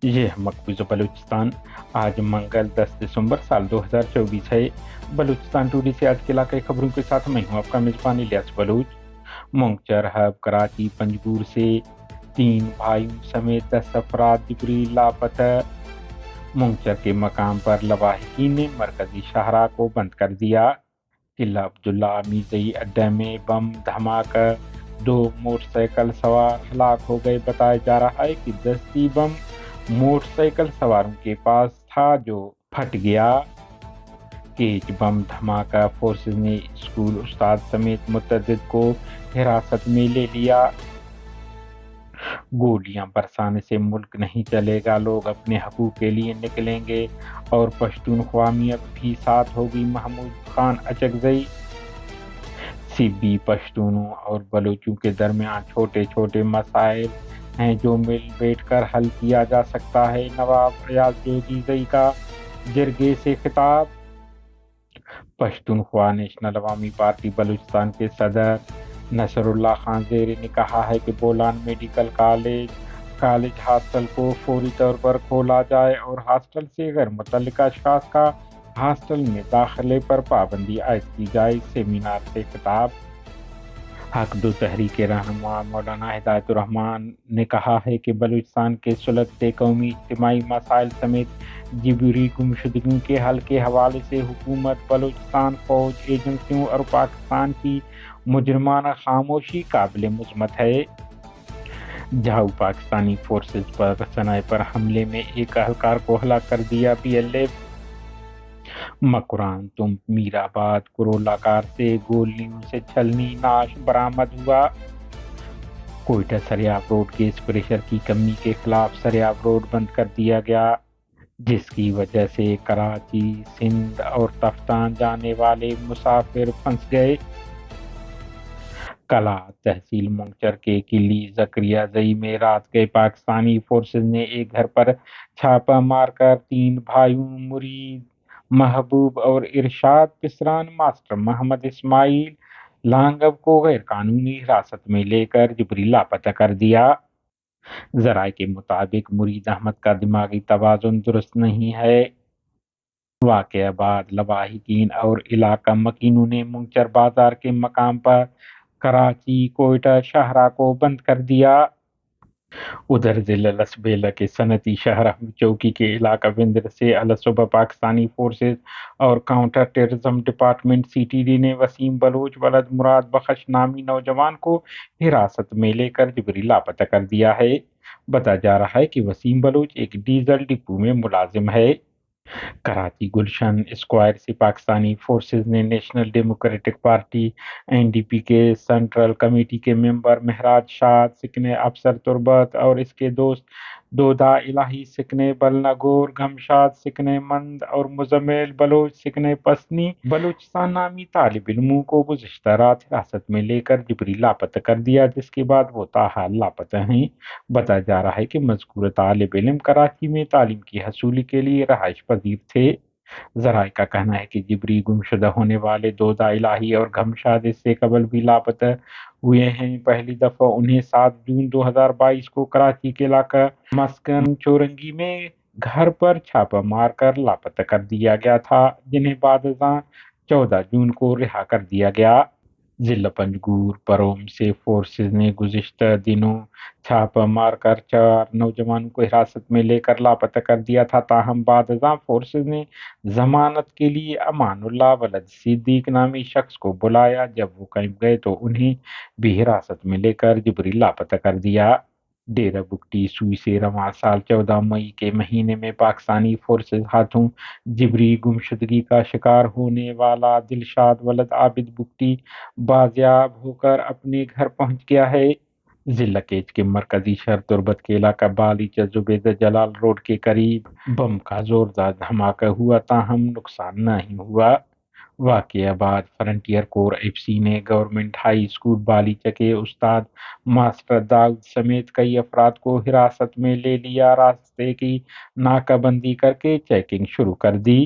ये है मकबूजा बलूचिस्तान। आज मंगल 10 दिसंबर साल 2024 है। बलूचिस्तान टूडे से आज के इलाके खबरों के साथ मैं हूँ आपका मेजबान इलियास बलूच। मुंगचर हब कराची पंजगूर से 3 भाइयों समेत 10 अफराद जिबरी लापता। मुंगचर के मकाम पर लवाहिकीन ने मरकजी शाहरा को बंद कर दिया। किला अब्दुल्ला मीज़ई अड्डे में बम धमाका, 2 मोटरसाइकिल सवार हलाक हो गए। बताया जा रहा है कि दस्ती बम मोटरसाइकिल सवारों के पास था जो फट गया। केज बम धमाका, फोर्सेज ने स्कूल उस्ताद समेत मुतअद्दिद को हिरासत में ले लिया। गोलियां बरसाने से मुल्क नहीं चलेगा, लोग अपने हकूक के लिए निकलेंगे और पश्तूनख्वा में अब भी साथ होगी महमूद खान अचकजई। सिब्बी पश्तूनों और बलूचों के दरमियान छोटे छोटे मसाइल हैं जो मिल बैठ कर हल किया जा सकता है। नवाब अयाज जोजीजई का जिरगे से खिताब। पश्तूनख्वा नेशनल अवामी पार्टी बलूचिस्तान के सदर नसरुल्लाह खान ज़ेरी ने कहा है कि बोलान मेडिकल कॉलेज हॉस्टल को फौरी तौर पर खोला जाए और हॉस्टल से गैर मुतल्लिका अशखास का हॉस्टल में दाखिले पर पाबंदी आयद की जाए। सेमिनार से खिताब। हक दो तहरीक रहनुमा मौलाना हिदायतुर रहमान ने कहा है कि बलूचिस्तान के सुलगते कौमी इज्तिमाई मसाइल समेत जिबरी गुमशुदगियों के हल के हवाले से हुकूमत, बलूचिस्तान फौज, एजेंसियों और पाकिस्तान की मुजरमाना खामोशी काबिल मुज़म्मत है। जाऊ पाकिस्तानी फोर्सेज पर सनाए पर हमले में एक अहलकार को हलाक कर दिया। BLF मकरान तुम मीराबाद कुरोला कार से गोलियों से छलनी नाश बरामद हुआ। Quetta Sariab road gas pressure की कमी के खिलाफ सरियाब रोड बंद कर दिया गया, जिसकी वजह से कराची, सिंध और तफ्तान जाने वाले मुसाफिर फंस गए। कला तहसील मुंगचर के किली जकरियाजई में रात गए पाकिस्तानी फोर्सेज ने एक घर पर छापा मारकर 3 भाइयों मुरीद महबूब और इरशाद पिसरान मास्टर मोहम्मद इस्माइल लांगब को गैर कानूनी हिरासत में लेकर जिबरी लापता कर दिया। जराये के मुताबिक मुरीद अहमद का दिमागी तवाजुन दुरुस्त नहीं है। वाक़या बाद लवाहिकीन और इलाका मकीनों ने मुंगचर बाजार के मकाम पर कराची कोयटा शाहरा को बंद कर दिया। उधर जिला लसबेला के सनती शहर चौकी के इलाका विंदर से अलसुबह पाकिस्तानी फोर्सेज और काउंटर टेररिज्म डिपार्टमेंट CTD ने वसीम बलोच वलद मुराद बख्श नामी नौजवान को हिरासत में लेकर जिबरी लापता कर दिया है। बताया जा रहा है कि वसीम बलोच एक डीजल डिपो में मुलाजिम है। कराची गुलशन स्क्वायर से पाकिस्तानी फोर्सेज ने नेशनल डेमोक्रेटिक पार्टी NDP के सेंट्रल कमेटी के मेंबर महराज शाद सिकने अफसर तुरबत और इसके दोस्त दोदा इलाही सिकने बलनगोर घमशाद सिकने मंद और मुजम्मिल बलोच सिकने पसनी बलूचिस्तान नामी तालिब इल्मों को गुज़िश्ता रात हिरासत में लेकर जिबरी लापता कर दिया, जिसके बाद वो ताहाल लापता हैं। बताया जा रहा है कि मज़कूर तालिब इल्म कराची में तालीम की हसूली के लिए रहाइश पजीर थे। जराये का कहना है कि जिबरी गुमशुदा होने वाले दोदा इलाही और घमशाद इससे कबल भी लापता हुए हैं। पहली दफा उन्हें 7 जून 2022 को कराची के इलाका मस्कन चौरंगी में घर पर छापा मारकर लापता कर दिया गया था, जिन्हें बाद 14 जून को रिहा कर दिया गया। जिला पंजगूर परोम से फोर्सेज ने गुज़िश्ता दिनों छापा मारकर 4 नौजवानों को हिरासत में लेकर लापता कर दिया था। ताहम बाद फोर्सेज ने जमानत के लिए अमानुल्लाह वलद सिद्दीक नामी शख्स को बुलाया। जब वो करीब गए तो उन्हें भी हिरासत में लेकर जिबरी लापता कर दिया। डेरा बुगटी सूई से रवां साल 14 मई के महीने में पाकिस्तानी फोर्सेज हाथों जिबरी गुमशुदगी का शिकार होने वाला दिलशाद वलद आबिद बुगटी बाजियाब होकर अपने घर पहुंच गया है। जिला केज के मरकजी शहर तुरबत के इलाका बालीचा जुबेदा जलाल रोड के करीब बम का जोरदार धमाका हुआ, ताहम नुकसान नहीं हुआ। वाक़या बाद फ्रंटियर कोर FC ने गवर्नमेंट हाई स्कूल बालीचा के उस्ताद मास्टर दाऊद समेत कई अफराद को हिरासत में ले लिया। रास्ते की नाकाबंदी करके चेकिंग शुरू कर दी।